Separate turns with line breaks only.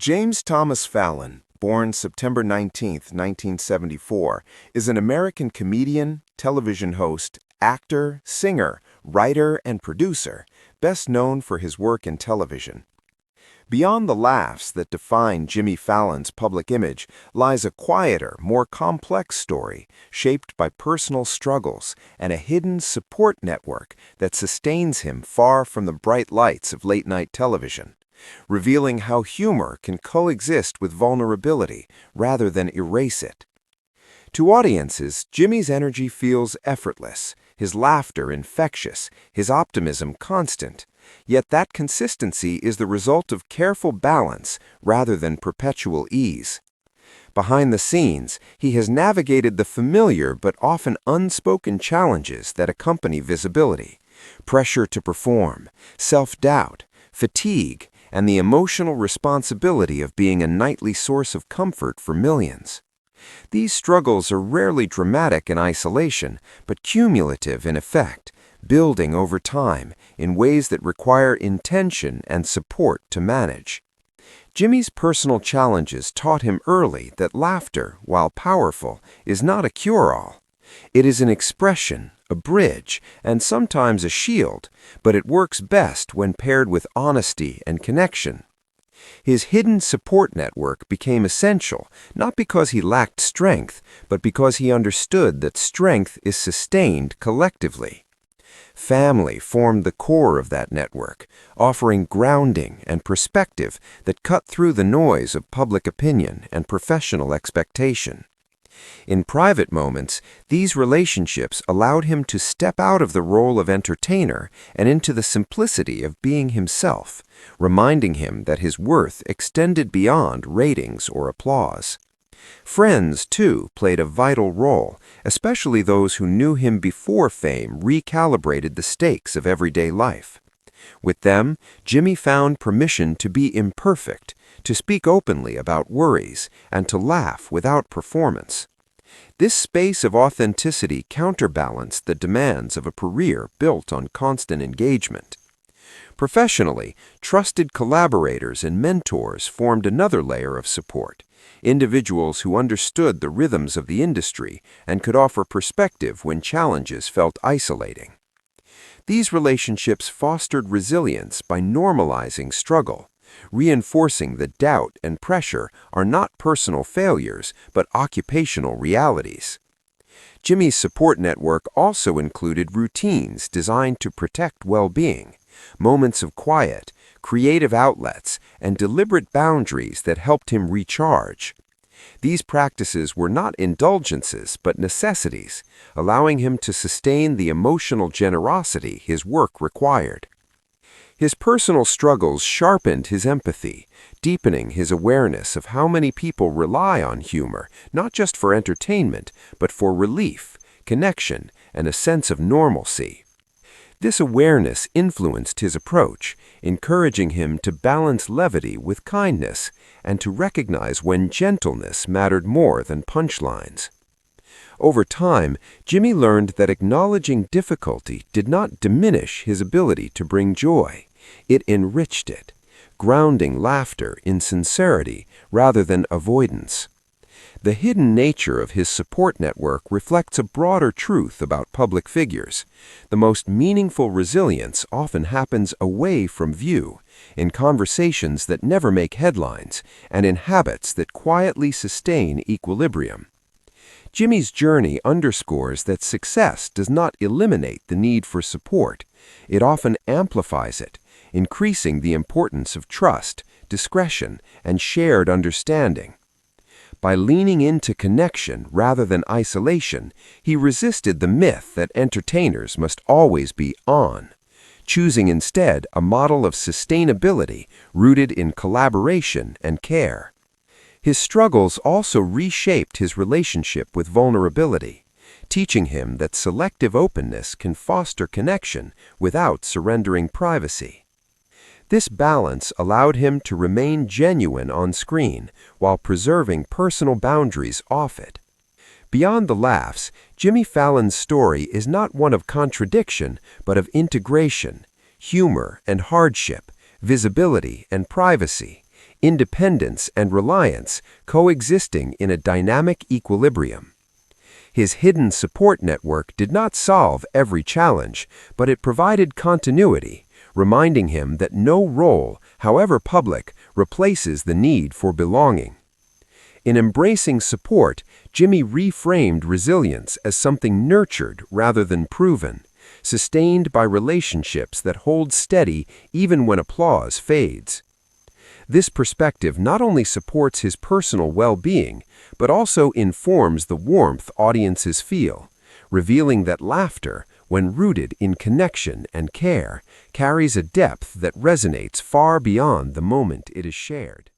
James Thomas Fallon, born September 19, 1974, is an American comedian, television host, actor, singer, writer, and producer, best known for his work in television. Beyond the laughs that define Jimmy Fallon's public image lies a quieter, more complex story shaped by personal struggles and a hidden support network that sustains him far from the bright lights of late-night television, revealing how humor can coexist with vulnerability rather than erase it. To audiences, Jimmy's energy feels effortless, his laughter infectious, his optimism constant. Yet that consistency is the result of careful balance rather than perpetual ease. Behind the scenes, he has navigated the familiar but often unspoken challenges that accompany visibility: pressure to perform, self-doubt, fatigue, and the emotional responsibility of being a nightly source of comfort for millions. These struggles are rarely dramatic in isolation, but cumulative in effect, building over time in ways that require intention and support to manage. Jimmy's personal challenges taught him early that laughter, while powerful, is not a cure-all. It is an expression, a bridge, and sometimes a shield, but it works best when paired with honesty and connection. His hidden support network became essential, not because he lacked strength, but because he understood that strength is sustained collectively. Family formed the core of that network, offering grounding and perspective that cut through the noise of public opinion and professional expectation. In private moments, these relationships allowed him to step out of the role of entertainer and into the simplicity of being himself, reminding him that his worth extended beyond ratings or applause. Friends, too, played a vital role, especially those who knew him before fame recalibrated the stakes of everyday life. With them, Jimmy found permission to be imperfect, to speak openly about worries, and to laugh without performance. This space of authenticity counterbalanced the demands of a career built on constant engagement. Professionally, trusted collaborators and mentors formed another layer of support, individuals who understood the rhythms of the industry and could offer perspective when challenges felt isolating. These relationships fostered resilience by normalizing struggle, reinforcing that doubt and pressure are not personal failures but occupational realities. Jimmy's support network also included routines designed to protect well-being, moments of quiet, creative outlets, and deliberate boundaries that helped him recharge. These practices were not indulgences but necessities, allowing him to sustain the emotional generosity his work required. His personal struggles sharpened his empathy, deepening his awareness of how many people rely on humor, not just for entertainment, but for relief, connection, and a sense of normalcy. This awareness influenced his approach, encouraging him to balance levity with kindness and to recognize when gentleness mattered more than punchlines. Over time, Jimmy learned that acknowledging difficulty did not diminish his ability to bring joy. It enriched it, grounding laughter in sincerity rather than avoidance. The hidden nature of his support network reflects a broader truth about public figures. The most meaningful resilience often happens away from view, in conversations that never make headlines, and in habits that quietly sustain equilibrium. Jimmy's journey underscores that success does not eliminate the need for support. It often amplifies it, increasing the importance of trust, discretion, and shared understanding. By leaning into connection rather than isolation, he resisted the myth that entertainers must always be on, choosing instead a model of sustainability rooted in collaboration and care. His struggles also reshaped his relationship with vulnerability, teaching him that selective openness can foster connection without surrendering privacy. This balance allowed him to remain genuine on screen while preserving personal boundaries off it. Beyond the laughs, Jimmy Fallon's story is not one of contradiction, but of integration, humor and hardship, visibility and privacy, independence and reliance coexisting in a dynamic equilibrium. His hidden support network did not solve every challenge, but it provided continuity, reminding him that no role, however public, replaces the need for belonging. In embracing support, Jimmy reframed resilience as something nurtured rather than proven, sustained by relationships that hold steady even when applause fades. This perspective not only supports his personal well-being, but also informs the warmth audiences feel, revealing that laughter, when rooted in connection and care, carries a depth that resonates far beyond the moment it is shared.